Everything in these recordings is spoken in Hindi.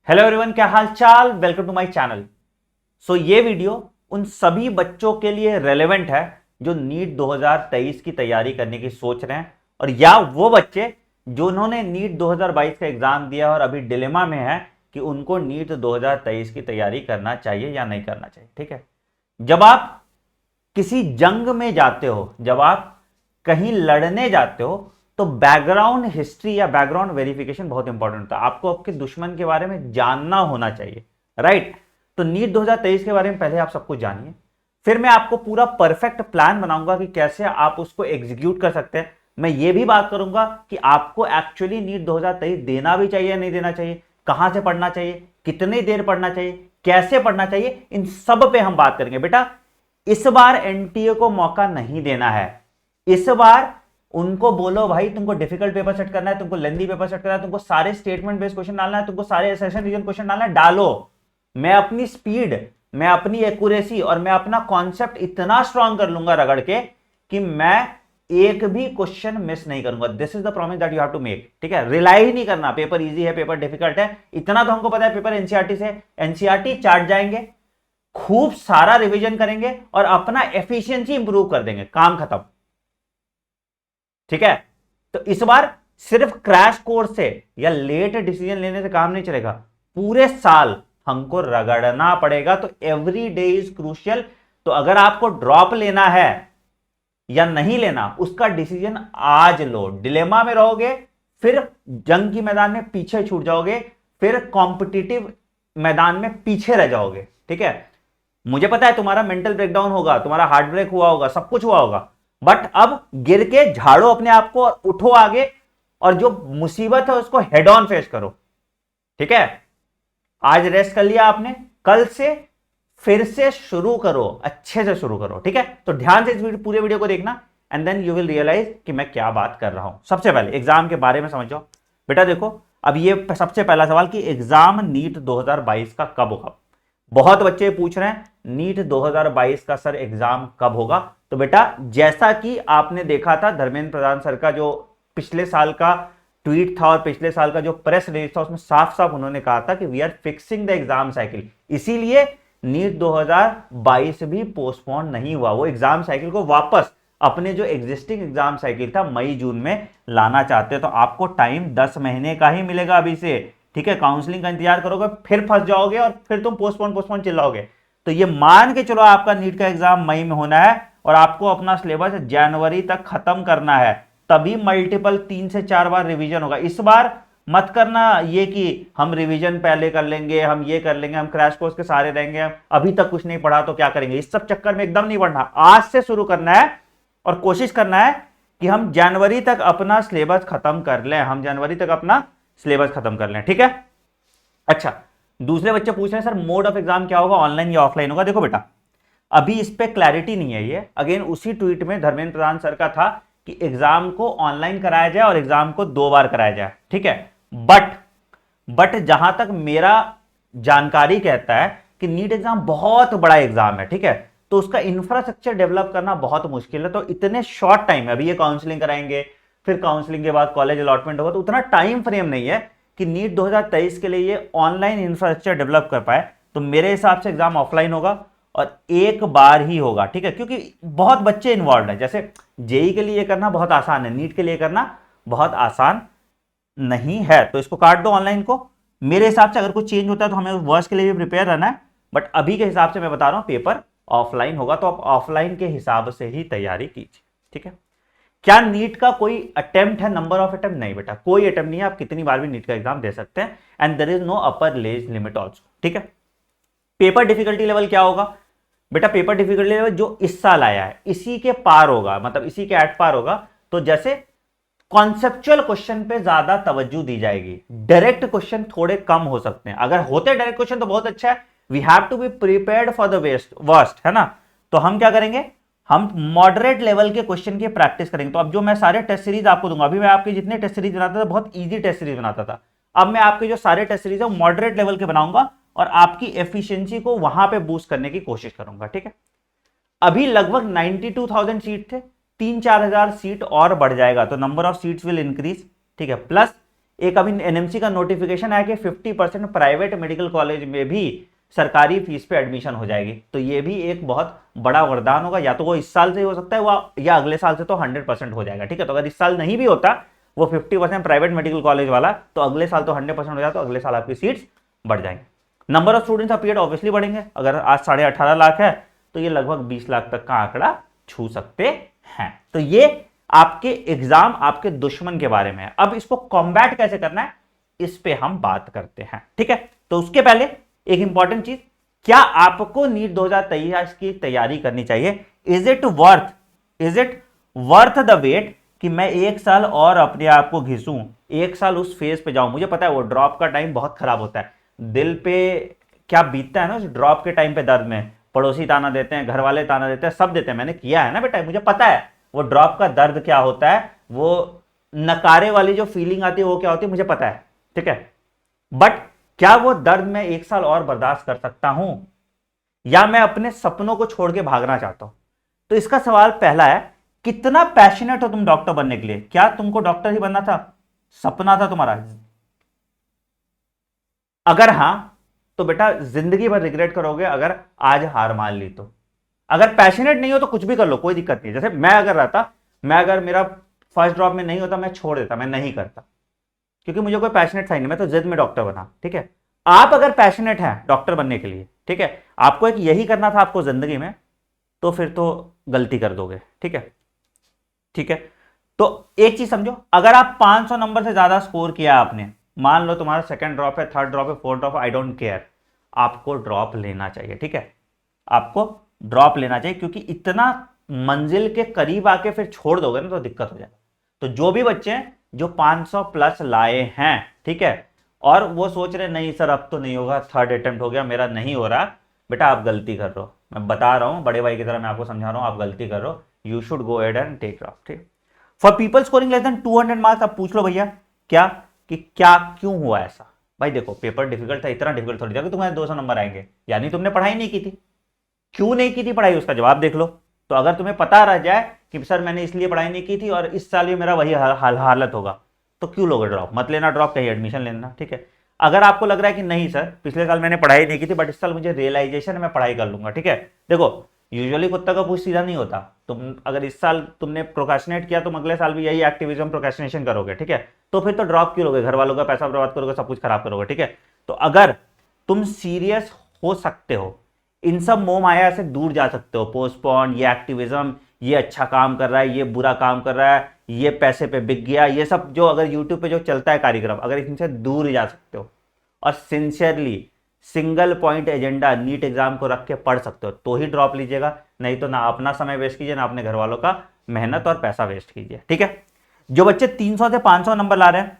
हेलो एवरीवन, क्या हाल चाल। Welcome to my channel. ये वीडियो उन सभी बच्चों के लिए रेलेवेंट है जो नीट 2023 की तैयारी करने की सोच रहे हैं, और या वो बच्चे जो उन्होंने नीट 2022 का एग्जाम दिया और अभी डिलेमा में है कि उनको नीट 2023 की तैयारी करना चाहिए या नहीं करना चाहिए। ठीक है, जब आप किसी जंग में जाते हो, जब आप कहीं लड़ने जाते हो, तो बैकग्राउंड हिस्ट्री या बैकग्राउंड वेरिफिकेशन बहुत इंपॉर्टेंट होता है। आपको आपके दुश्मन के बारे में जानना होना चाहिए, राइट। तो नीट 2023 के बारे में पहले आप सब कुछ जानिए, फिर मैं आपको पूरा परफेक्ट प्लान बनाऊंगा कि कैसे आप उसको एग्जीक्यूट कर सकते हैं। मैं ये भी बात करूंगा कि आपको एक्चुअली नीट 2023 देना भी चाहिए, नहीं देना चाहिए, कहां से पढ़ना चाहिए, कितनी देर पढ़ना चाहिए, कैसे पढ़ना चाहिए, इन सब पे हम बात करेंगे। बेटा, इस बार एनटीए को मौका नहीं देना है। इस बार उनको बोलो भाई तुमको डिफिकल्ट पेपर सेट करना है, तुमको लेंदी पेपर सेट करना है, तुमको सारे स्टेटमेंट बेस्ड क्वेश्चन डालना है, तुमको सारे सेशन रीजन क्वेश्चन डालना है, डालो। मैं अपनी स्पीड, मैं अपनी एक्यूरेसी और मैं अपना कॉन्सेप्ट इतना स्ट्रांग कर लूंगा रगड़ के कि मैं एक भी क्वेश्चन मिस नहीं करूंगा। This is the promise that you have to make. ठीक है, रिलाई ही नहीं करना पेपर इजी है, पेपर डिफिकल्ट है, इतना तो हमको पता है। पेपर एनसीईआरटी से एनसीईआरटी चाट जाएंगे, खूब सारा रिवीजन करेंगे और अपना एफिशिएंसी इंप्रूव कर देंगे, काम खत्म। ठीक है, तो इस बार सिर्फ क्रैश कोर्स से या लेट डिसीजन लेने से काम नहीं चलेगा, पूरे साल हमको रगड़ना पड़ेगा। तो एवरी डे इज क्रूशियल। तो अगर आपको ड्रॉप लेना है या नहीं लेना, उसका डिसीजन आज लो। डिलेमा में रहोगे, फिर जंग की मैदान में पीछे छूट जाओगे, फिर कॉम्पिटिटिव मैदान में पीछे रह जाओगे। ठीक है, मुझे पता है तुम्हारा मेंटल ब्रेकडाउन होगा, तुम्हारा हार्ट ब्रेक हुआ होगा, सब कुछ हुआ होगा, बट अब गिर के झाड़ो अपने आप को, उठो आगे, और जो मुसीबत है उसको हेड ऑन फेस करो। ठीक है, आज रेस्ट कर लिया आपने, कल से फिर से शुरू करो, अच्छे से शुरू करो। ठीक है, तो ध्यान से इस पूरे वीडियो को देखना and then you will realise कि मैं क्या बात कर रहा हूं। सबसे पहले एग्जाम के बारे में समझो। बेटा देखो, अब ये सबसे पहला सवाल कि एग्जाम नीट 2022 का कब होगा। बहुत बच्चे पूछ रहे हैं नीट 2022 का सर एग्जाम कब होगा। तो बेटा, जैसा कि आपने देखा था धर्मेंद्र प्रधान सर का जो पिछले साल का ट्वीट था और पिछले साल का जो प्रेस रिलीज था, उसमें साफ साफ उन्होंने कहा था कि we are fixing the exam cycle. इसीलिए नीट 2022 भी पोस्टपोन नहीं हुआ। वो एग्जाम साइकिल को वापस अपने जो एग्जिस्टिंग एग्जाम साइकिल था मई जून में लाना चाहते हैं। तो आपको टाइम 10 महीने का ही मिलेगा अभी से। ठीक है, काउंसलिंग का इंतजार करोगे, फिर फंस जाओगे और फिर तुम पोस्टपोन चिल्लाओगे। तो ये मान के चलो आपका नीट का एग्जाम मई में होना है और आपको अपना सिलेबस जनवरी तक खत्म करना है, तभी मल्टीपल 3 से 4 बार रिवीजन होगा। इस बार मत करना ये कि हम रिवीजन पहले कर लेंगे, हम ये कर लेंगे, हम क्रैश कोर्स के सारे रहेंगे, हम अभी तक कुछ नहीं पढ़ा तो क्या करेंगे, इस सब चक्कर में एकदम नहीं पढ़ना। आज से शुरू करना है और कोशिश करना है कि हम जनवरी तक अपना सिलेबस खत्म कर लें, हम जनवरी तक अपना सिलेबस खत्म कर लें। ठीक है, अच्छा, दूसरे बच्चे पूछ रहे हैं सर मोड ऑफ एग्जाम क्या होगा, ऑनलाइन या ऑफलाइन होगा। देखो बेटा, अभी इस पे क्लैरिटी नहीं है। ये अगेन उसी ट्वीट में धर्मेंद्र प्रधान सर का था कि एग्जाम को ऑनलाइन कराया जाए और एग्जाम को 2 बार कराया जाए। ठीक है, बट जहां तक मेरा जानकारी कहता है कि नीट एग्जाम बहुत बड़ा एग्जाम है। ठीक है, तो उसका इंफ्रास्ट्रक्चर डेवलप करना बहुत मुश्किल है। तो इतने शॉर्ट टाइम में अभी ये काउंसलिंग कराएंगे, फिर काउंसलिंग के बाद कॉलेज अलॉटमेंट होगा, तो उतना टाइम फ्रेम नहीं है कि नीट 2023 के लिए ये ऑनलाइन इंफ्रास्ट्रक्चर डेवलप कर पाए। तो मेरे हिसाब से एग्जाम ऑफलाइन होगा और एक बार ही होगा। ठीक है, क्योंकि बहुत बच्चे इन्वॉल्व हैं। जैसे जेई के लिए करना बहुत आसान है, नीट के लिए करना बहुत आसान नहीं है। तो इसको काट दो ऑनलाइन को। मेरे हिसाब से अगर कुछ चेंज होता है तो हमें वर्ष के लिए भी प्रिपेयर रहना है, बट अभी के हिसाब से मैं बता रहा हूं पेपर ऑफलाइन होगा, तो आप ऑफलाइन के हिसाब से ही तैयारी कीजिए। ठीक है, क्या नीट का कोई अटेम्प्ट है, नंबर ऑफ अटेम्प्ट? नहीं बेटा, कोई अटेम्प्ट नहीं है। आप कितनी बार भी नीट का एग्जाम दे सकते हैं and there is no upper age limit also. ठीक है, पेपर डिफिकल्टी लेवल क्या होगा बेटा? पेपर डिफिकल्टी लेवल जो इस साल आया है इसी के पार होगा, मतलब इसी के एट पार होगा। तो जैसे कॉन्सेप्चुअल क्वेश्चन पे ज्यादा तवज्जो दी जाएगी, डायरेक्ट क्वेश्चन थोड़े कम हो सकते हैं। अगर होते डायरेक्ट क्वेश्चन तो बहुत अच्छा है, we have to be prepared for the worst, है ना। तो हम क्या करेंगे, हम मॉडरेट लेवल के क्वेश्चन की प्रैक्टिस करेंगे। तो अब जो मैं सारे टेस्ट सीरीज आपको दूंगा, अभी मैं आपके जितने टेस्ट सीरीज बनाता था बहुत इजी टेस्ट सीरीज बनाता था, अब मैं आपके जो सारे टेस्ट सीरीज है वो मॉडरेट लेवल के बनाऊंगा और आपकी एफिशिएंसी को वहां पे बूस्ट करने की कोशिश करूंगा। ठीक है, अभी लगभग 92,000 सीट थे, 3-4 हजार सीट और बढ़ जाएगा, तो number of seats will increase. ठीक है, प्लस एक अभी एनएमसी का नोटिफिकेशन आया कि 50% प्राइवेट मेडिकल कॉलेज में भी सरकारी फीस पे एडमिशन हो जाएगी। तो ये भी एक बहुत बड़ा वरदान होगा, या तो वो इस साल से हो सकता है वो, या अगले साल से तो 100% हो जाएगा। ठीक है, तो अगर इस साल नहीं भी होता वो 50% प्राइवेट मेडिकल कॉलेज वाला, तो अगले साल तो 100% हो जाता, तो अगले साल आपकी सीट्स बढ़ जाएंगे। Number of students appeared obviously बढ़ेंगे। अगर आज 18.5 लाख है तो ये लगभग 20 लाख तक का आंकड़ा छू सकते हैं। तो ये आपके एग्जाम आपके दुश्मन के बारे में है। अब इसको कॉम्बैट कैसे करना है इस पे हम बात करते हैं। ठीक है, तो उसके पहले एक इंपॉर्टेंट चीज, क्या आपको नीट 2023 की तैयारी करनी चाहिए? Is it worth the wait कि मैं एक साल और अपने आप को घिसूं, एक साल उस फेज पे जाऊं? मुझे पता है वो ड्रॉप का टाइम बहुत खराब होता है, दिल पे क्या बीतता है ना उस ड्रॉप के टाइम पे, दर्द में पड़ोसी ताना देते हैं, घर वाले ताना देते हैं, सब देते हैं, मैंने किया है ना बेटा, मुझे पता है वो ड्रॉप का दर्द क्या होता है, वो नकारे वाली जो फीलिंग आती है वो क्या होती है, मुझे पता है। ठीक है, बट क्या वो दर्द मैं एक साल और बर्दाश्त कर सकता हूं, या मैं अपने सपनों को छोड़ के भागना चाहता हूं? तो इसका सवाल पहला है, कितना पैशनेट हो तुम डॉक्टर बनने के लिए? क्या तुमको डॉक्टर ही बनना था, सपना था तुम्हारा? अगर हां तो बेटा जिंदगी भर रिग्रेट करोगे अगर आज हार मान ली तो। अगर पैशनेट नहीं हो तो कुछ भी कर लो, कोई दिक्कत नहीं। जैसे मैं अगर रहता, मैं अगर मेरा फर्स्ट ड्रॉप में नहीं होता, मैं छोड़ देता, मैं नहीं करता, क्योंकि मुझे कोई पैशनेट था ही नहीं, मैं तो जिद में डॉक्टर बना। ठीक है, आप अगर पैशनेट हैं डॉक्टर बनने के लिए, ठीक है, आपको एक यही करना था आपको जिंदगी में, तो फिर तो गलती कर दोगे। ठीक है, ठीक है, तो एक चीज समझो, अगर आप 500 नंबर से ज्यादा स्कोर किया आपने, मान लो तुम्हारा सेकंड ड्रॉप है, थर्ड ड्रॉप है, फोर्थ ड्रॉप है, आई डोंट केयर, आपको ड्रॉप लेना चाहिए। ठीक है, आपको ड्रॉप लेना चाहिए, क्योंकि इतना मंजिल के करीब आके फिर छोड़ दोगे ना तो दिक्कत हो जाएगा। तो जो भी बच्चे हैं जो 500 प्लस लाए हैं, ठीक है, और वो सोच रहे नहीं सर अब तो नहीं होगा, थर्ड अटेम्प्ट हो गया मेरा नहीं हो रहा, बेटा आप गलती कर रहे हो, मैं बता रहा हूं बड़े भाई की तरह, मैं आपको समझा रहा हूं, आप गलती कर रहे हो, you should go ahead and take drop. ठीक, for people scoring less than 200 marks, आप पूछ लो भैया क्या, कि क्या क्यों हुआ ऐसा? भाई देखो पेपर डिफिकल्ट था, इतना डिफिकल्ट थोड़ी था कि तुम्हारे 200 नंबर आएंगे, यानी तुमने पढ़ाई नहीं की थी। क्यों नहीं की थी पढ़ाई, उसका जवाब देख लो। तो अगर तुम्हें पता रह जाए कि सर मैंने इसलिए पढ़ाई नहीं की थी और इस साल भी मेरा वही हालत होगा, तो क्यों लोगे ड्रॉप? मत लेना ड्रॉप, कहीं एडमिशन लेना। ठीक है, अगर आपको लग रहा है कि नहीं सर पिछले साल मैंने पढ़ाई नहीं की थी बट इस साल मुझे रियलाइजेशन मैं पढ़ाई कर लूंगा, ठीक है, देखो यूजुअली कुत्ता का पूछ सीधा नहीं होता। तुम अगर इस साल तुमने प्रोक्रेस्टिनेट किया, तुम अगले साल भी यही एक्टिविज्म प्रोक्रेस्टिनेशन करोगे। ठीक है, तो फिर तो ड्रॉप क्यों लोगे? घर वालों का पैसा बर्बाद करोगे, सब कुछ खराब करोगे। ठीक है, तो अगर तुम सीरियस हो सकते हो, इन सब मोह माया से दूर जा सकते हो, पोस्टपोन, ये एक्टिविज्म, ये अच्छा काम कर रहा है, ये बुरा काम कर रहा है, ये पैसे पे बिक गया, ये सब जो अगर यूट्यूब पे जो चलता है कार्यक्रम, अगर इनसे दूर जा सकते हो और sincerely single point agenda NEET exam को रख के पढ़ सकते हो, तो ही ड्रॉप लीजिएगा, नहीं तो ना अपना समय वेस्ट कीजिए, ना अपने घर वालों का मेहनत और पैसा वेस्ट कीजिए। ठीक है, जो बच्चे 300 से 500 नंबर ला रहे हैं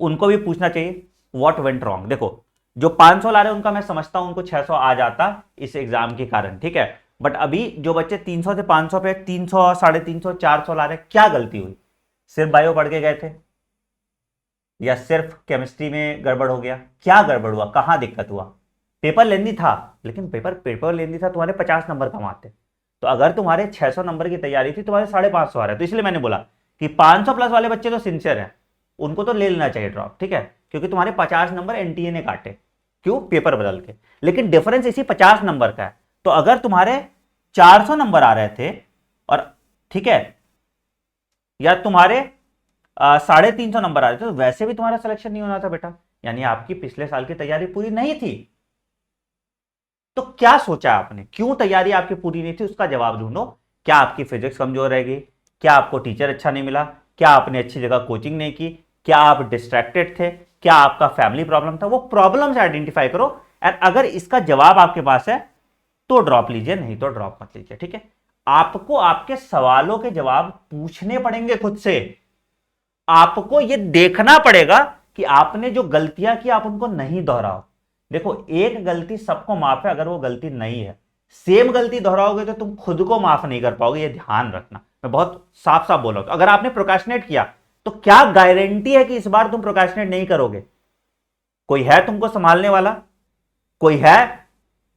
उनको भी पूछना चाहिए व्हाट वेंट रॉन्ग। देखो जो 500 ला रहे हैं उनका मैं समझता हूं उनको 600 आ जाता इस एग्जाम के कारण। ठीक है, बट अभी जो बच्चे 300 से 500 पे 300, 350, 400 ला रहे हैं, क्या गलती हुई? सिर्फ बायो पढ़ के गए थे, या सिर्फ केमिस्ट्री में गड़बड़ हो गया? क्या गड़बड़ हुआ, कहां दिक्कत हुआ? पेपर लेंदी था, लेकिन पेपर लेंदी था, तुम्हारे 50 नंबर कम आते। तो अगर तुम्हारे 600 नंबर की तैयारी थी, तुम्हारे 550 आ रहा है, तो इसलिए मैंने बोला कि 500 प्लस वाले बच्चे तो सिंसियर हैं, उनको तो ले लेना चाहिए ड्रॉप। ठीक है, क्योंकि तुम्हारे 50 नंबर एनटीए ने काटे, क्यों? पेपर बदल के। लेकिन डिफरेंस इसी 50 नंबर का है। तो अगर तुम्हारे 400 नंबर आ रहे थे और ठीक है, या तुम्हारे 350 नंबर आ रहे थे, तो वैसे भी तुम्हारा सिलेक्शन नहीं होना था बेटा, यानी आपकी पिछले साल की तैयारी पूरी नहीं थी। तो क्या सोचा आपने, क्यों तैयारी आपकी पूरी नहीं थी? उसका जवाब ढूंढो। क्या आपकी फिजिक्स कमजोर रहेगी? क्या आपको टीचर अच्छा नहीं मिला? क्या आपने अच्छी जगह कोचिंग नहीं की? क्या आप डिस्ट्रैक्टेड थे? क्या आपका फैमिली प्रॉब्लम था? वो प्रॉब्लम से आइडेंटिफाई करो, एंड अगर इसका जवाब आपके पास है तो ड्रॉप लीजिए, नहीं तो ड्रॉप मत लीजिए। ठीक है, आपको आपके सवालों के जवाब पूछने पड़ेंगे खुद से। आपको यह देखना पड़ेगा कि आपने जो गलतियां की आप उनको नहीं दोहराओ। देखो एक गलती सबको माफ है अगर वो गलती नहीं है, सेम गलती दोहराओगे तो तुम खुद को माफ नहीं कर पाओगे, ये ध्यान रखना। मैं बहुत साफ साफ बोल रहा हूं। तो अगर आपने प्रोक्रेस्टिनेट किया तो क्या गारंटी है कि इस बार तुम प्रोक्रेस्टिनेट नहीं करोगे? कोई है तुमको संभालने वाला? कोई है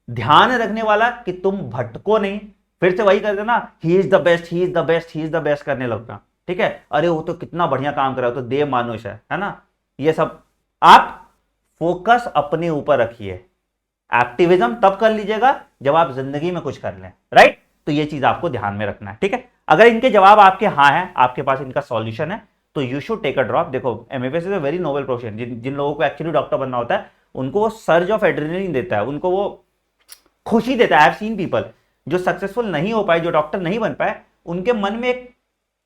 ध्यान रखने वाला कि तुम भटको नहीं? फिर से वही कर देना, he is the best, he is the best, he is the best करने लगता। ठीक है, अरे वो तो कितना बढ़िया काम कर रहा है, तो देव मानुष है ना, ये सब आप फोकस अपने ऊपर रखिए। एक्टिविज्म तब कर लीजिएगा जब आप जिंदगी में कुछ कर लें, राइट। तो ये चीज आपको ध्यान में रखना है, ठीक है। अगर इनके जवाब आपके हाँ है, आपके पास इनका सॉल्यूशन है, तो you should take a drop. देखो MBBS is a very noble profession. जिन लोगों को एक्चुअली डॉक्टर बनना होता है, उनको वो सर्ज ऑफ एड्रेनलिन देता है, उनको वो खुशी देता है। आई हैव सीन पीपल जो सक्सेसफुल नहीं हो पाए, जो डॉक्टर नहीं बन पाए, उनके मन में एक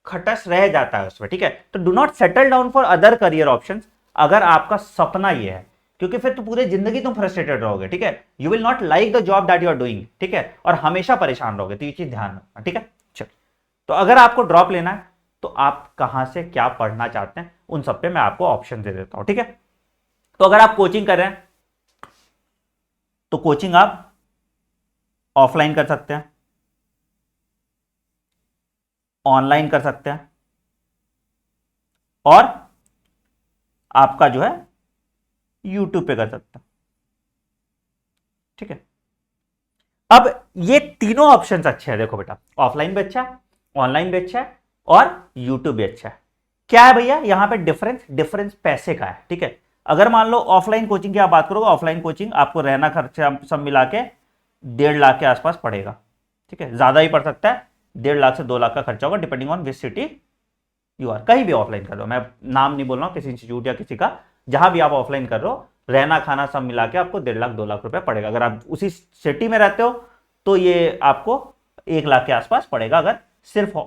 खटस रह जाता है उसमें, ठीक है। तो do not settle down for other career options अगर आपका सपना ये है, क्योंकि फिर तो पूरी जिंदगी तुम फ्रस्ट्रेटेड रहोगे, ठीक है। You will not like the job that you are doing, ठीक है, और हमेशा परेशान रहोगे। तो ये चीज ध्यान रखना, ठीक है। चलो, तो अगर आपको ड्रॉप लेना है तो आप कहां से क्या पढ़ना चाहते हैं, उन सब पे मैं आपको ऑप्शन दे देता हूं, ठीक है। तो अगर आप कोचिंग कर रहे हैं तो कोचिंग आप ऑफलाइन कर सकते हैं, ऑनलाइन कर सकते हैं, और आपका जो है यूट्यूब पे कर सकते हैं, ठीक है। अब ये तीनों ऑप्शंस अच्छे हैं। देखो बेटा, ऑफलाइन भी अच्छा है, ऑनलाइन भी अच्छा है, और यूट्यूब भी अच्छा है। क्या है भैया यहां पे डिफरेंस पैसे का है, ठीक है। अगर मान लो ऑफलाइन कोचिंग की आप बात करोगे, ऑफलाइन कोचिंग आपको रहना खर्चा सब मिला के 1.5 लाख के आसपास पड़ेगा, ठीक है। ज्यादा ही पड़ सकता है, 1.5 लाख से 2 लाख का खर्चा होगा, depending on which city you are. कहीं भी ऑफलाइन कर रहे हो, मैं नाम नहीं बोल रहा हूं किसी इंस्टीट्यूट या किसी का, जहां भी आप ऑफलाइन कर रहे हो, रहना खाना सब मिला के आपको 1.5 लाख 2 लाख रुपए पड़ेगा। अगर आप उसी सिटी में रहते हो तो ये आपको 1 लाख के आसपास पड़ेगा, अगर सिर्फ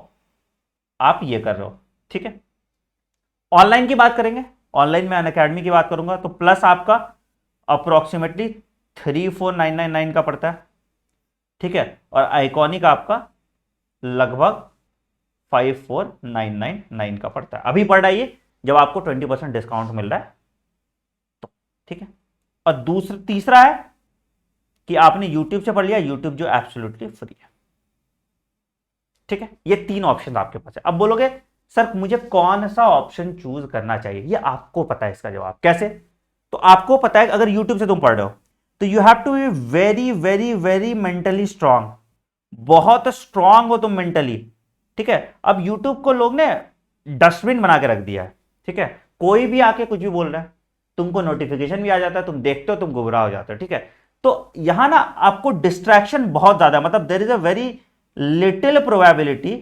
आप ये कर रहे हो, ठीक है। ऑनलाइन की बात करेंगे, ऑनलाइन में अनअकैडमी की बात करूंगा, तो प्लस आपका अप्रोक्सीमेटली 34999 का पड़ता है, ठीक है, और आइकॉनिक आपका लगभग 54999 का पड़ता है। अभी पड़ रहा है ये, जब आपको 20% डिस्काउंट मिल रहा है तो, ठीक है। और दूसरा तीसरा है कि आपने यूट्यूब से पढ़ लिया, यूट्यूब जो एब्सोल्युटली फ्री है, ठीक है। ये 3 ऑप्शन आपके पास है। अब बोलोगे सर मुझे कौन सा ऑप्शन चूज करना चाहिए, ये आपको पता है इसका जवाब। कैसे? तो आपको पता है अगर यूट्यूब से तुम पढ़ रहे हो तो you have to be very very very mentally strong, बहुत स्ट्रांग हो तुम मेंटली, ठीक है। अब यूट्यूब को लोग ने डस्टबिन बना के रख दिया है, ठीक है। कोई भी आके कुछ भी बोल रहा है, तुमको नोटिफिकेशन भी आ जाता है, तुम देखते हो, तुम गुमराह हो जाते हो, ठीक है। तो यहां ना आपको डिस्ट्रैक्शन बहुत ज्यादा, मतलब there is a very little probability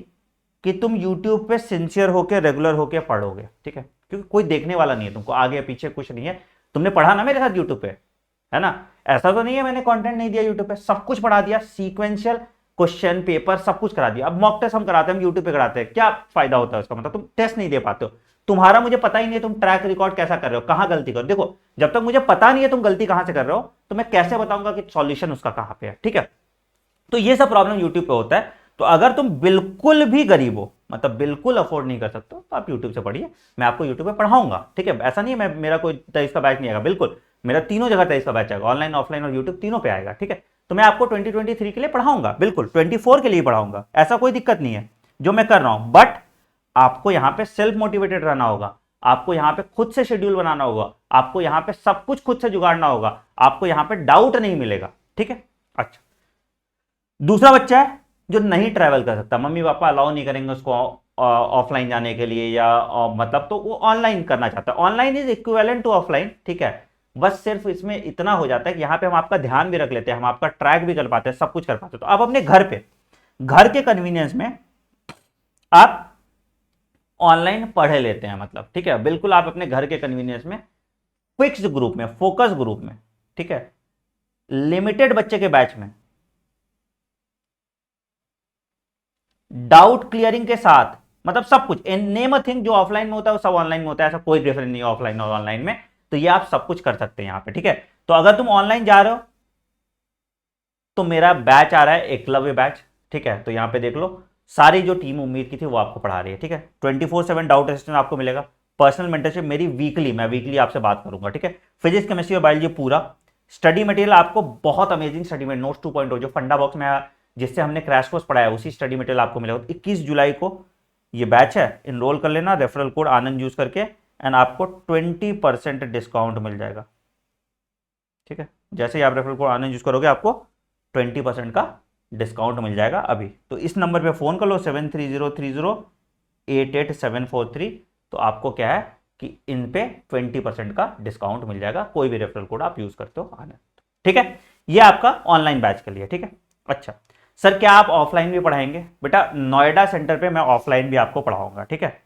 कि तुम यूट्यूब पे सिंसियर होके रेगुलर होके पढ़ोगे, ठीक है, क्योंकि कोई देखने वाला नहीं है तुमको, आगे पीछे कुछ नहीं है। तुमने पढ़ा ना मेरे साथ यूट्यूब पे, है ना। ऐसा तो नहीं है मैंने कंटेंट नहीं दिया यूट्यूब पे, सब कुछ पढ़ा दिया, सीक्वेंशियल क्वेश्चन पेपर सब कुछ करा दिया। अब मॉक टेस्ट हम कराते हैं, हम यूट्यूब पे कराते हैं, क्या फायदा होता है उसका? मतलब तुम टेस्ट नहीं दे पाते हो, तुम्हारा मुझे पता ही नहीं है तुम ट्रैक रिकॉर्ड कैसा कर रहे हो, कहां गलती करो। देखो जब तक मुझे पता नहीं है तुम गलती कहां से कर रहे हो, तो मैं कैसे बताऊंगा कि सॉल्यूशन उसका कहां पे है, ठीक है। तो ये सब प्रॉब्लम यूट्यूब पे होता है। तो अगर तुम बिल्कुल भी गरीब हो, मतलब बिल्कुल अफोर्ड नहीं कर सकते तो आप यूट्यूब से पढ़िए, मैं आपको यूट्यूब पे पढ़ाऊंगा, ठीक है। ऐसा नहीं है मैं मेरा कोई 23 का बैच नहीं आएगा, बिल्कुल मेरा तीनों जगह 23 का बैच आएगा, ऑनलाइन ऑफलाइन और यूट्यूब तीनों पे आएगा, ठीक है। तो मैं आपको 2023 के लिए पढ़ाऊंगा, बिल्कुल 24 के लिए पढ़ाऊंगा, ऐसा कोई दिक्कत नहीं है जो मैं कर रहा हूं। बट आपको यहां पे सेल्फ मोटिवेटेड रहना होगा, आपको यहां पे खुद से शेड्यूल बनाना होगा, आपको यहां पे सब कुछ खुद से जुगाड़ना होगा, आपको यहां पे डाउट नहीं मिलेगा, ठीक है। अच्छा, दूसरा बच्चा है जो नहीं ट्रैवल कर सकता, मम्मी पापा अलाउ नहीं करेंगे उसको ऑफलाइन जाने के लिए, या मतलब तो वो ऑनलाइन करना चाहता है। Online is equivalent to offline, ठीक है। बस सिर्फ इसमें इतना हो जाता है कि यहाँ पे हम आपका ध्यान भी रख लेते हैं, हम आपका ट्रैक भी कर पाते हैं, सब कुछ कर पाते हैं। तो आप अपने घर पे, घर के कन्वीनियंस में आप ऑनलाइन पढ़ लेते हैं, मतलब ठीक है, बिल्कुल आप अपने घर के कन्वीनियंस में फिक्स्ड ग्रुप में, फोकस ग्रुप में, ठीक है, लिमिटेड बच्चे के बैच में, डाउट क्लियरिंग के साथ, मतलब सब कुछ नेम अ थिंग जो ऑफलाइन में होता है वो सब ऑनलाइन में होता है, ऐसा कोई डिफरेंस नहीं है ऑफलाइन और ऑनलाइन में। तो ये आप सब कुछ कर सकते हैं यहाँ पे, ठीक है। तो अगर तुम ऑनलाइन जा रहे हो तो मेरा बैच आ रहा है एकलव्य बैच, ठीक है। तो यहाँ पे देख लो सारी जो टीम उम्मीद की थी वो आपको पढ़ा रही है, ठीक है। 24/7 डाउट असिस्टेंट आपको मिलेगा, पर्सनल मेंटरशिप मेरी वीकली, मैं वीकली आपसे बात करूंगा, ठीक है। फिजिक्स केमिस्ट्री और बायोलॉजी पूरा स्टडी मटेरियल आपको बहुत अमेजिंग स्टडी मटेरियल, नोट्स 2.0 जो फंडा बॉक्स में जिससे हमने क्रैश कोर्स पढ़ाया उसी स्टडी मटेरियल आपको मिलेगा। 21 जुलाई को ये बैच है, इनरोल कर लेना रेफरल कोड आनंद यूज करके, एंड आपको 20% डिस्काउंट मिल जाएगा, ठीक है। जैसे ही आप रेफरल कोड आनंद यूज करोगे आपको 20% का डिस्काउंट मिल जाएगा अभी। तो इस नंबर पे फोन कर लो 730303 88,743। तो आपको क्या है कि इन पे 20% का डिस्काउंट मिल जाएगा, कोई भी रेफरल कोड आप यूज करते हो आने। ठीक है, ये आपका ऑनलाइन बैच के लिए। ठीक है, अच्छा सर क्या आप ऑफलाइन भी पढ़ाएंगे? बेटा नोएडा सेंटर पे मैं ऑफलाइन भी आपको पढ़ाऊंगा। ठीक है,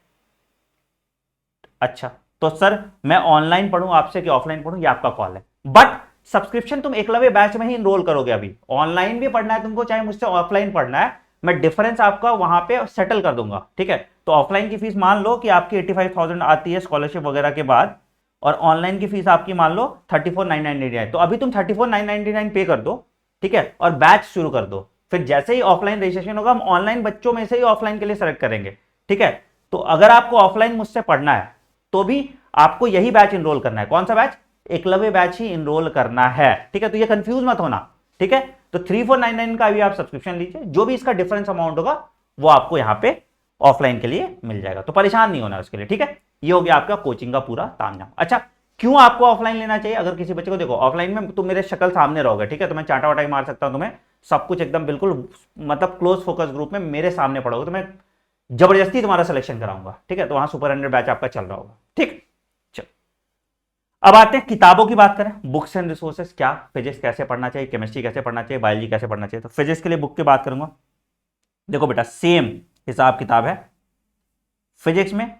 अच्छा तो सर मैं ऑनलाइन पढ़ूं आपसे कि ऑफलाइन पढ़ूं, ये आपका कॉल है। बट सब्सक्रिप्शन तुम एकलव्य बैच में ही इनरोल करोगे। अभी ऑनलाइन भी पढ़ना है तुमको, चाहे मुझसे ऑफलाइन पढ़ना है, मैं डिफरेंस आपका वहां पे सेटल कर दूंगा। ठीक है, तो ऑफलाइन की फीस मान लो कि आपकी 85,000 आती है स्कॉलरशिप वगैरह के बाद, और ऑनलाइन की फीस आपकी मान लो 34,999। तो अभी तुम 34,999 पे कर दो। ठीक है, और बैच शुरू कर दो। फिर जैसे ही ऑफलाइन रजिस्ट्रेशन होगा, हम ऑनलाइन बच्चों में से ही ऑफलाइन के लिए सेलेक्ट करेंगे। ठीक है, तो अगर आपको ऑफलाइन मुझसे पढ़ना है तो भी आपको यही बैच इनरोल करना है। कौन सा बैच? एकलव्य बैच ही इनरोल करना है। ठीक है, तो ये कंफ्यूज मत होना। ठीक है, तो 3499 का भी आप सब्सक्रिप्शन लीजिए, जो भी इसका डिफरेंस अमाउंट होगा वो आपको यहां पे ऑफलाइन के लिए मिल जाएगा, तो परेशान नहीं होना उसके लिए। ठीक है, ये हो गया आपका कोचिंग का पूरा तामझाम। अच्छा क्यों आपको ऑफलाइन लेना चाहिए? अगर किसी बच्चे को, देखो ऑफलाइन में तुम मेरे शक्ल सामने रहोगे। ठीक है, तो मैं चाटा वाटा ही मार सकता हूं तुम्हें, सब कुछ एकदम बिल्कुल मतलब क्लोज फोकस ग्रुप में मेरे सामने पढ़ोगे, तो मैं जबरदस्ती तुम्हारा सिलेक्शन कराऊंगा। ठीक है, तो वहां सुपर 100 बैच आपका चल रहा होगा। ठीक, चलो अब आते हैं किताबों की बात करें, बुक्स एंड रिसोर्सेज, क्या फिजिक्स कैसे पढ़ना चाहिए, केमिस्ट्री कैसे पढ़ना चाहिए, बायोलॉजी कैसे पढ़ना चाहिए। तो फिजिक्स के लिए बुक की बात करूंगा। देखो बेटा सेम हिसाब किताब है फिजिक्स में।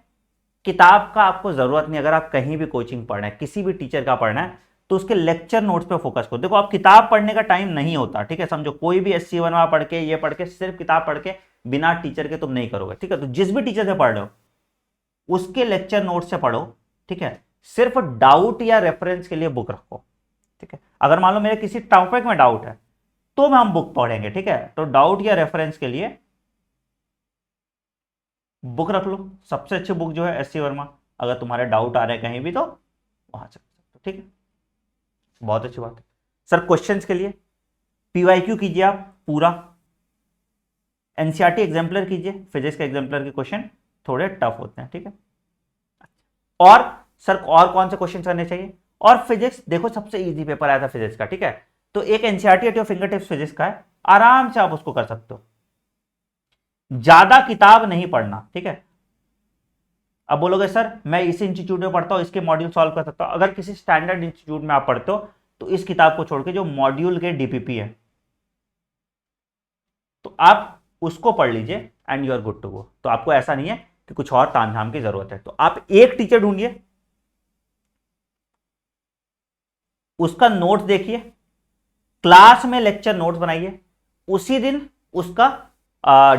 किताब का आपको जरूरत नहीं, अगर आप कहीं भी कोचिंग पढ़ना है, किसी भी टीचर का पढ़ना है, तो उसके लेक्चर नोट्स पे फोकस करो। देखो आप किताब पढ़ने का टाइम नहीं होता। ठीक है, समझो कोई भी SC1 पढ़ के, ये पढ़ के, सिर्फ किताब पढ़ के बिना टीचर के तुम नहीं करोगे। ठीक है, तो जिस भी टीचर से पढ़ रहे हो उसके लेक्चर नोट से पढ़ो। ठीक है, सिर्फ डाउट या रेफरेंस के लिए बुक रखो। ठीक है, अगर मान लो मेरे किसी टॉपिक में डाउट है तो हम बुक पढ़ेंगे। ठीक है, तो डाउट या रेफरेंस के लिए बुक रख लो। सबसे अच्छी बुक जो है SC वर्मा, अगर तुम्हारे डाउट आ रहे हैं कहीं भी तो वहां से। ठीक है, बहुत अच्छी बात है। सर क्वेश्चंस के लिए PYQ कीजिए आप पूरा, NCERT एग्जाम्पलर कीजिए। फिजिक्स के एग्जाम्पलर के क्वेश्चन थोड़े टफ होते हैं। ठीक है, और सर और कौन से क्वेश्चन करने चाहिए? और फिजिक्स देखो सबसे इजी पेपर आया था फिजिक्स का। ठीक है, तो एक NCERT at your finger tips physics का है, आराम से आप उसको कर सकते हो, ज्यादा किताब नहीं पढ़ना। ठीक है, अब बोलोगे सर मैं इस इंस्टीट्यूट में पढ़ता हूं, इसके मॉड्यूल सॉल्व कर सकता हूं। अगर किसी स्टैंडर्ड इंस्टीट्यूट में आप पढ़ते हो तो इस किताब को छोड़ के जो मॉड्यूल के DPP है तो आप उसको पढ़ लीजिए and you are good to go. तो आपको ऐसा नहीं है कि कुछ और तामझाम की जरूरत है। तो आप एक टीचर ढूंढिए, उसका नोट्स देखिए, क्लास में लेक्चर नोट्स बनाइए, उसी दिन उसका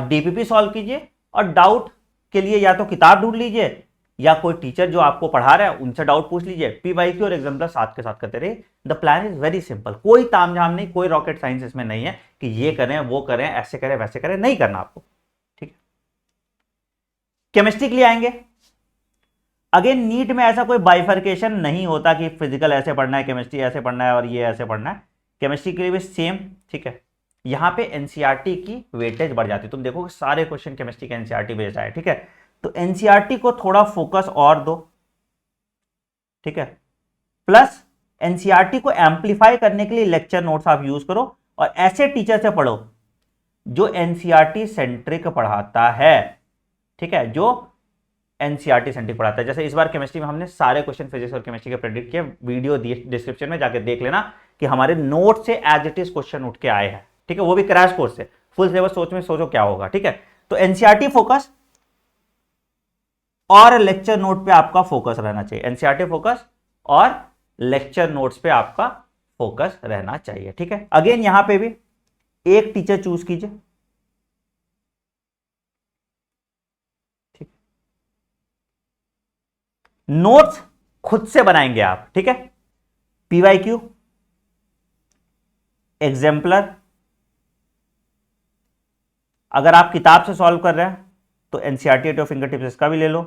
DPP सॉल्व कीजिए, और डाउट के लिए या तो किताब ढूंढ लीजिए या कोई टीचर जो आपको पढ़ा रहा है उनसे डाउट पूछ लीजिए। PYQ और एग्जाम्पलर साथ के साथ करते रहिए। The plan is very simple, कोई तामझाम नहीं, कोई रॉकेट साइंस इसमें नहीं है कि ये करें वो करें, ऐसे करें वैसे करें, नहीं करना आपको। ठीक है, केमिस्ट्री के लिए आएंगे। अगेन नीट में ऐसा कोई बाइफर्केशन नहीं होता कि फिजिकल ऐसे पढ़ना है, केमिस्ट्री ऐसे पढ़ना है और ये ऐसे पढ़ना है। केमिस्ट्री के लिए भी सेम। ठीक है, यहां पे NCERT की वेटेज बढ़ जाती है। तुम देखो सारे क्वेश्चन केमिस्ट्री के NCERT बेस्ड आए। ठीक है, तो NCERT को थोड़ा फोकस और दो। ठीक है, प्लस NCERT को एम्पलीफाई करने के लिए लेक्चर नोट्स आप यूज करो, और ऐसे टीचर से पढ़ो जो NCERT सेंट्रिक पढ़ाता है। ठीक है, जो NCERT सेंट्रिक पढ़ाता है। जैसे इस बार केमिस्ट्री में हमने सारे क्वेश्चन फिजिक्स और केमिस्ट्री के प्रेडिक्ट किए, वीडियो डिस्क्रिप्शन में जाके देख लेना कि हमारे नोट से एज इट इज क्वेश्चन उठ के आए हैं। ठीक है, वो भी क्रैश कोर्स से, फुल सिलेबस सोच में सोचो क्या होगा। ठीक है, तो NCERT फोकस और लेक्चर नोट पे आपका फोकस रहना चाहिए। NCERT फोकस और लेक्चर नोट्स पे आपका फोकस रहना चाहिए। ठीक है, अगेन यहां पे भी एक टीचर चूज कीजिए। ठीक, नोट्स खुद से बनाएंगे आप। ठीक है, PYQ, एग्जाम्पलर, अगर आप किताब से सॉल्व कर रहे हैं तो NCERT at your finger tips इसका भी ले लो।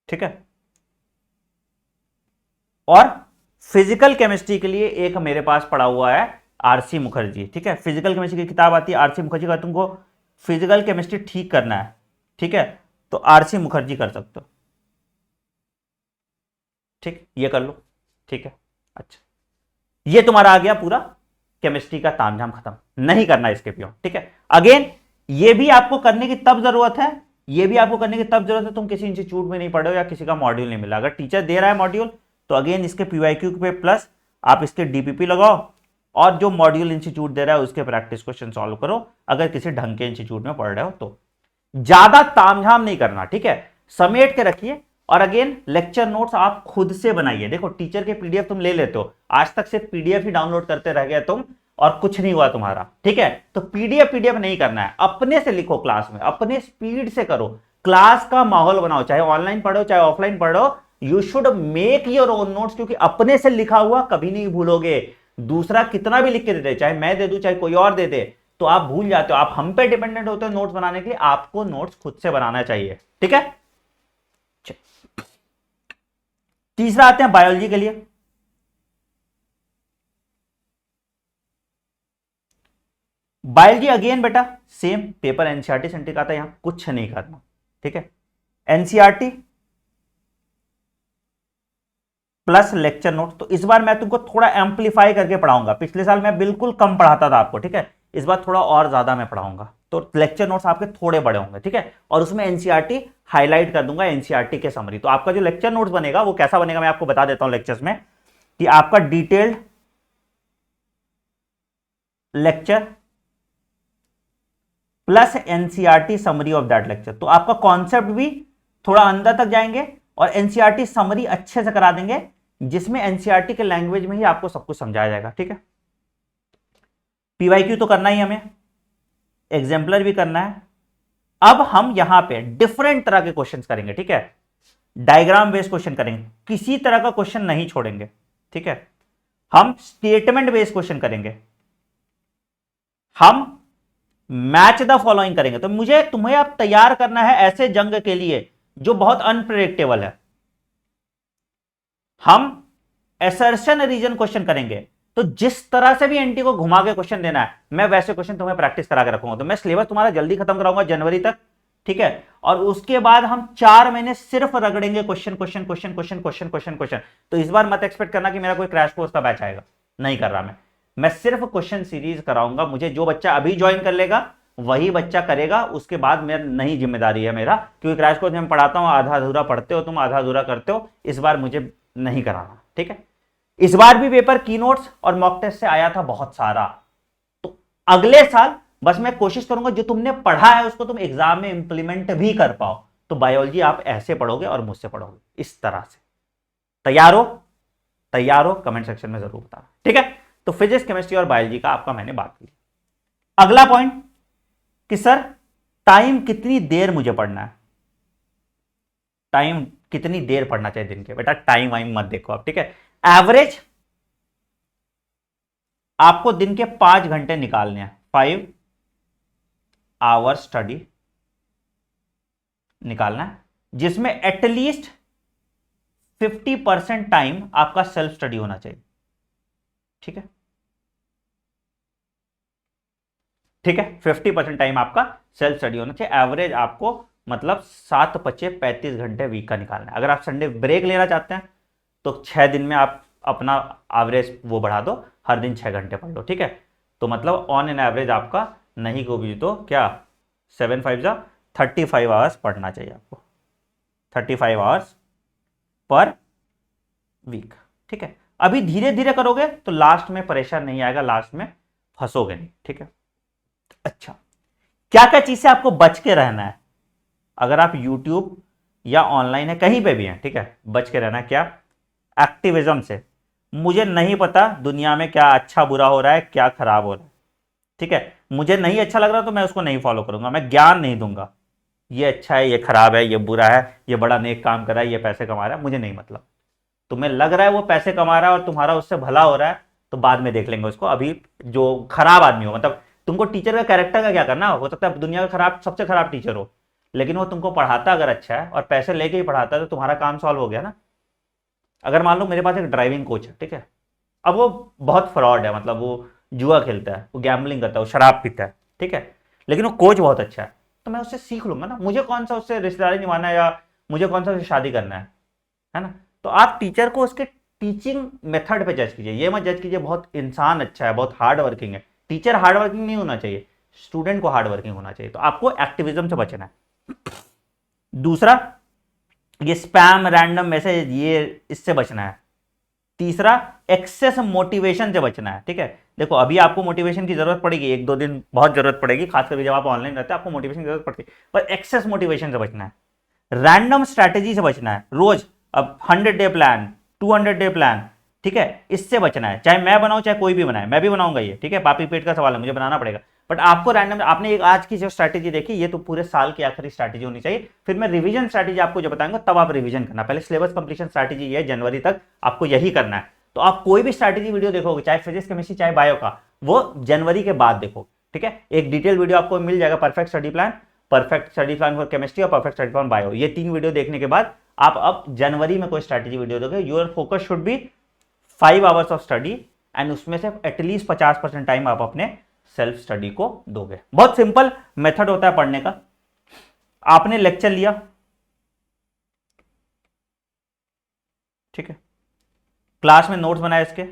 ठीक है, और फिजिकल केमिस्ट्री के लिए एक मेरे पास पड़ा हुआ है RC मुखर्जी। ठीक है, फिजिकल केमिस्ट्री की किताब आती है RC मुखर्जी का, तुमको फिजिकल केमिस्ट्री ठीक करना है। ठीक है, तो RC मुखर्जी कर सकते हो। ठीक, ये कर लो। ठीक है, अच्छा ये तुम्हारा आ गया पूरा केमिस्ट्री का तामझाम खत्म नहीं करना इसके पियो, ठीक है। अगेन ये भी आपको करने की तब जरूरत है, ये भी आपको करने की तब जरूरत है तुम किसी इंस्टीट्यूट में नहीं पढ़े हो या किसी का मॉड्यूल नहीं मिला। अगर टीचर दे रहा है मॉड्यूल तो अगेन इसके पीवाईक्यू पे प्लस आप इसके डीपीपी लगाओ और जो मॉड्यूल इंस्टीट्यूट दे रहा है उसके प्रैक्टिस क्वेश्चन सॉल्व करो, अगर किसी ढंग के इंस्टीट्यूट में पढ़ रहे हो तो। ज्यादा तामझाम नहीं करना, ठीक है, समेट के रखिए। और अगेन लेक्चर नोट्स आप खुद से बनाइए। देखो टीचर के पीडीएफ तुम ले लेते हो, आज तक सिर्फ पीडीएफ ही डाउनलोड करते रह गए तुम और कुछ नहीं हुआ तुम्हारा, ठीक है। तो पीडीएफ पीडीएफ नहीं करना है, अपने से लिखो क्लास में, अपने स्पीड से करो, क्लास का माहौल बनाओ, चाहे ऑनलाइन पढ़ो चाहे ऑफलाइन पढ़ो। You should make your own notes, क्योंकि अपने से लिखा हुआ कभी नहीं भूलोगे। दूसरा कितना भी लिख के दे दे, चाहे मैं दे दूं चाहे कोई और दे दे, तो आप भूल जाते हो। आप हम पे डिपेंडेंट होते हो नोट्स बनाने के लिए, आपको नोट्स खुद से बनाना चाहिए, ठीक है। तीसरा आते हैं बायोलॉजी के लिए। बायोलॉजी अगेन बेटा सेम पेपर एनसीईआरटी सेंट्रिक आता है, यहां कुछ नहीं करना, ठीक है। NCERT plus lecture note. तो इस बार मैं तुमको थोड़ा एम्पलीफाई करके पढ़ाऊंगा, पिछले साल मैं बिल्कुल कम पढ़ाता था आपको, ठीक है, इस बार थोड़ा और ज्यादा मैं पढ़ाऊंगा। तो लेक्चर नोट्स आपके थोड़े बड़े होंगे, ठीक है, और उसमें एनसीईआरटी हाईलाइट कर दूंगा, एनसीईआरटी के समरी। तो आपका जो लेक्चर नोट्स बनेगा वो कैसा बनेगा मैं आपको बता देता हूं लेक्चर्स में, कि आपका detailed lecture plus NCERT summary of that lecture. तो आपका कॉन्सेप्ट भी थोड़ा अंदर तक जाएंगे और एनसीईआरटी समरी अच्छे से करा देंगे, जिसमें एनसीईआरटी के लैंग्वेज में ही आपको सब कुछ समझाया जाएगा, ठीक है। पीवाईक्यू तो करना ही हमें, एग्जाम्पलर भी करना है। अब हम यहां पे डिफरेंट तरह के क्वेश्चंस करेंगे, ठीक है, डायग्राम बेस्ड क्वेश्चन करेंगे, किसी तरह का क्वेश्चन नहीं छोड़ेंगे, ठीक है। हम स्टेटमेंट बेस्ड क्वेश्चन करेंगे, हम मैच द फॉलोइंग करेंगे। तो मुझे तुम्हें अब तैयार करना है ऐसे जंग के लिए जो बहुत अनप्रेडिक्टेबल है। हम असर्शन रीजन क्वेश्चन करेंगे, तो जिस तरह से भी एंटी को घुमा के क्वेश्चन देना है, मैं वैसे क्वेश्चन तुम्हें प्रैक्टिस करा के रखूंगा। तो मैं सिलेबस तुम्हारा जल्दी खत्म कराऊंगा जनवरी तक, ठीक है, और उसके बाद हम 4 महीने सिर्फ रगड़ेंगे question question question question question question question. तो इस बार मत एक्सपेक्ट करना कि मेरा कोई क्रैश कोर्स का बैच आएगा, नहीं कर रहा मैं सिर्फ क्वेश्चन सीरीज कराऊंगा। मुझे जो बच्चा अभी ज्वाइन कर लेगा वही बच्चा करेगा, उसके बाद मेरा नहीं जिम्मेदारी है मेरा, क्योंकि क्रैश कोर्स में पढ़ाता हूं, आधा अधूरा पढ़ते हो तुम, आधा अधूरा करते हो, इस बार मुझे नहीं कराना, ठीक है। इस बार भी पेपर की नोट्स और मॉक टेस्ट से आया था बहुत सारा, तो अगले साल बस मैं कोशिश करूंगा जो तुमने पढ़ा है उसको तुम एग्जाम में इंप्लीमेंट भी कर पाओ। तो बायोलॉजी आप ऐसे पढ़ोगे और मुझसे पढ़ोगे इस तरह से। तैयार हो? तैयार हो? कमेंट सेक्शन में जरूर बताना, ठीक है। तो फिजिक्स केमिस्ट्री और बायोलॉजी का आपका मैंने बात की। अगला पॉइंट कि सर टाइम कितनी देर मुझे पढ़ना है, टाइम कितनी देर पढ़ना चाहिए दिन के। बेटा टाइम वाइम मत देखो आप, ठीक है। एवरेज आपको दिन के 5 घंटे निकालने हैं, 5 आवर स्टडी निकालना है, जिसमें एटलीस्ट 50% टाइम आपका सेल्फ स्टडी होना चाहिए, ठीक है, ठीक है। 50% टाइम आपका सेल्फ स्टडी होना चाहिए। एवरेज आपको मतलब 7 बचे 35 घंटे वीक का निकालना है। अगर आप संडे ब्रेक लेना चाहते हैं तो 6 दिन में आप अपना एवरेज वो बढ़ा दो, हर दिन 6 घंटे पढ़ लो, ठीक है। तो मतलब ऑन एन एवरेज आपका नहीं को भी तो क्या 7 5 जा 35 आवर्स पढ़ना चाहिए आपको, 35 आवर्स पर वीक, ठीक है। अभी धीरे धीरे करोगे तो लास्ट में परेशान नहीं आएगा, लास्ट में फंसोगे नहीं, ठीक है। अच्छा, क्या क्या चीज से आपको बच के रहना है अगर आप YouTube या ऑनलाइन है कहीं पे भी हैं, ठीक है, बच के रहना है। क्या? एक्टिविज्म से। मुझे नहीं पता दुनिया में क्या अच्छा बुरा हो रहा है, क्या खराब हो रहा है, ठीक है। मुझे नहीं अच्छा लग रहा तो मैं उसको नहीं फॉलो करूंगा, मैं ज्ञान नहीं दूंगा, ये अच्छा है, ये खराब है, ये बुरा है, ये बड़ा नेक काम कर रहा है, ये पैसे कमा रहा है, मुझे नहीं मतलब। तुम्हें लग रहा है वो पैसे कमा रहा है और तुम्हारा उससे भला हो रहा है तो बाद में देख लेंगे उसको। अभी जो खराब आदमी हो, मतलब तुमको टीचर का कैरेक्टर का क्या करना, हो सकता है दुनिया का खराब सबसे खराब टीचर हो, लेकिन वो तुमको पढ़ाता अगर अच्छा है और पैसे लेके ही पढ़ाता है तो तुम्हारा काम सॉल्व हो गया ना। अगर मान लो मेरे पास एक ड्राइविंग कोच है, ठीक है, अब वो बहुत फ्रॉड है, मतलब वो जुआ खेलता है, वो गैम्बलिंग करता है, वो शराब पीता है, ठीक है, लेकिन वो कोच बहुत अच्छा है, तो मैं उससे सीख लूंगा ना। मुझे कौन सा उससे रिश्तेदारी निभाना है या मुझे कौन सा उससे शादी करना है ना। तो आप टीचर को उसके टीचिंग मेथड पे जज कीजिए, ये मत जज कीजिए बहुत इंसान अच्छा है, बहुत हार्ड वर्किंग है। टीचर हार्ड वर्किंग नहीं होना चाहिए, स्टूडेंट को हार्ड वर्किंग होना चाहिए। तो आपको एक्टिविज्म से बचना है। दूसरा, ये स्पैम रैंडम मैसेज, ये इससे बचना है। तीसरा, एक्सेस मोटिवेशन से बचना है। ठीक है, देखो अभी आपको मोटिवेशन की जरूरत पड़ेगी, 1-2 दिन बहुत जरूरत पड़ेगी, खासकर जब आप ऑनलाइन रहते हैं आपको मोटिवेशन की जरूरत पड़ती है, पर एक्सेस मोटिवेशन से बचना है। रैंडम स्ट्रैटेजी से बचना है, रोज अब 100 डे प्लान, 200 डे प्लान, ठीक है, इससे बचना है। चाहे मैं बनाऊं चाहे कोई भी बनाए, मैं भी बनाऊंगा ये, ठीक है, पापी पेट का सवाल है, मुझे बनाना पड़ेगा। बट आपको रैंडम, आपने एक आज की जो स्ट्रैटेजी देखी, ये तो पूरे साल की आखिरी स्ट्रैटेजी होनी चाहिए। फिर मैं रिवीजन स्ट्रैटेजी आपको जो बताऊंगा तब आप रिवीजन करना। पहले सिलेबस कंप्लीशन स्ट्रैटेजी ये जनवरी तक आपको यही करना है। तो आप कोई भी स्ट्रैटेजी वीडियो देखोगे, चाहे फिजिक्स केमिस्ट्री चाहे बायो का, वो जनवरी के बाद देखो। ठीक है, एक डिटेल वीडियो आपको मिल जाएगा, perfect study plan, perfect study plan for chemistry और परफेक्ट स्टडी प्लान बायो। ये 3 वीडियो देखने के बाद आप अब जनवरी में कोई स्ट्रैटेजी वीडियो दोगे। Your focus should be 5 hours of study, and उसमें से एटलीस्ट 50% टाइम आप अपने सेल्फ स्टडी को दोगे। बहुत सिंपल मेथड होता है पढ़ने का। आपने लेक्चर लिया, ठीक है, क्लास में नोट्स बनाए इसके,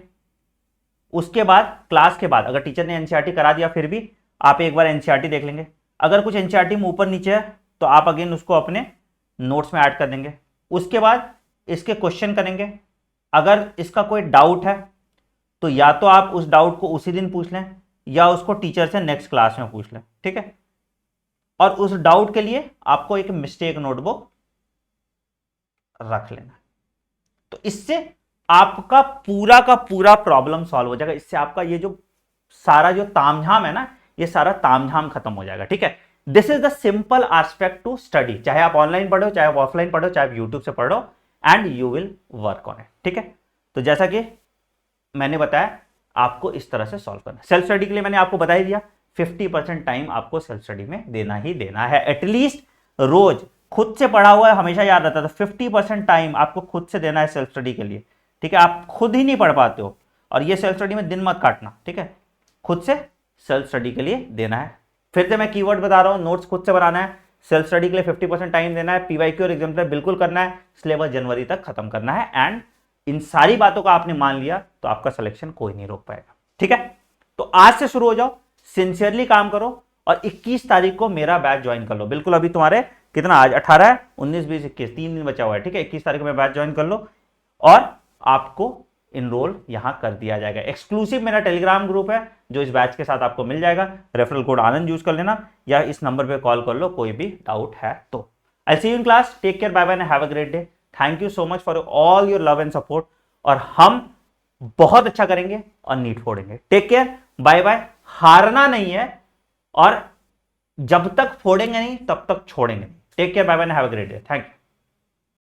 उसके बाद क्लास के बाद अगर टीचर ने एनसीईआरटी करा दिया फिर भी आप एक बार एनसीईआरटी देख लेंगे। अगर कुछ एनसीईआरटी में ऊपर नीचे है तो आप अगेन उसको अपने नोट्स में ऐड कर देंगे। उसके बाद इसके क्वेश्चन करेंगे। अगर इसका कोई डाउट है तो या तो आप उस डाउट को उसी दिन पूछ लें या उसको टीचर से नेक्स्ट क्लास में पूछ लें। ठीक है, और उस डाउट के लिए आपको एक मिस्टेक नोटबुक रख लेना। तो इससे आपका पूरा का पूरा प्रॉब्लम सॉल्व हो जाएगा। इससे आपका ये जो सारा जो तामझाम है ना, ये सारा तामझाम खत्म हो जाएगा। ठीक है, this is the simple aspect to study. चाहे आप ऑनलाइन पढ़ो, चाहे आप ऑफलाइन पढ़ो, चाहे आप यूट्यूब से पढ़ो, and you will work on it. ठीक है, तो जैसा कि मैंने बताया आपको इस तरह से सॉल्व करना। सेल्फ स्टडी के लिए मैंने आपको बता ही दिया, 50% टाइम आपको सेल्फ स्टडी में देना ही देना है। एटलीस्ट रोज खुद से पढ़ा हुआ है, हमेशा याद रहता था, 50% टाइम आपको खुद से देना है सेल्फ स्टडी के लिए। ठीक है, आप खुद ही नहीं पढ़ पाते हो, और ये सेल्फ स्टडी में दिन मत काटना। ठीक है, खुद से सेल्फ स्टडी के लिए देना है। फिर से मैं कीवर्ड बता रहा हूं, नोट्स खुद से बनाना है, सेल्फ स्टडी के लिए 50% टाइम देना है, पीवाईक्यू और एग्जाम्पलर बिल्कुल करना है, सिलेबस जनवरी तक खत्म करना है। एंड इन सारी बातों का आपने मान लिया तो आपका सिलेक्शन कोई नहीं रोक पाएगा। ठीक है, तो आज से शुरू हो जाओ, सिंसियरली काम करो, और 21 तारीख को मेरा बैच ज्वाइन कर लो। बिल्कुल अभी तुम्हारे कितना, आज 18 है, 19, 20, 21, 3 दिन बचा हुआ है। ठीक है, 21 तारीख को मेरा बैच ज्वाइन कर लो और आपको इनरोल यहां कर दिया जाएगा। एक्सक्लूसिव मेरा टेलीग्राम ग्रुप है जो इस बैच के साथ आपको मिल जाएगा। रेफरल कोड आनंद यूज कर लेना या इस नंबर पे कॉल कर लो कोई भी डाउट है तो। I see you in class, take care, bye bye, have a great day. Thank you so much for all your love and support, और हम बहुत अच्छा करेंगे और नीट फोड़ेंगे। Take care, bye bye. हारना नहीं है, और जब तक फोड़ेंगे नहीं तब तक छोड़ेंगे नहीं। Take care, bye bye, have a great day. Thank you.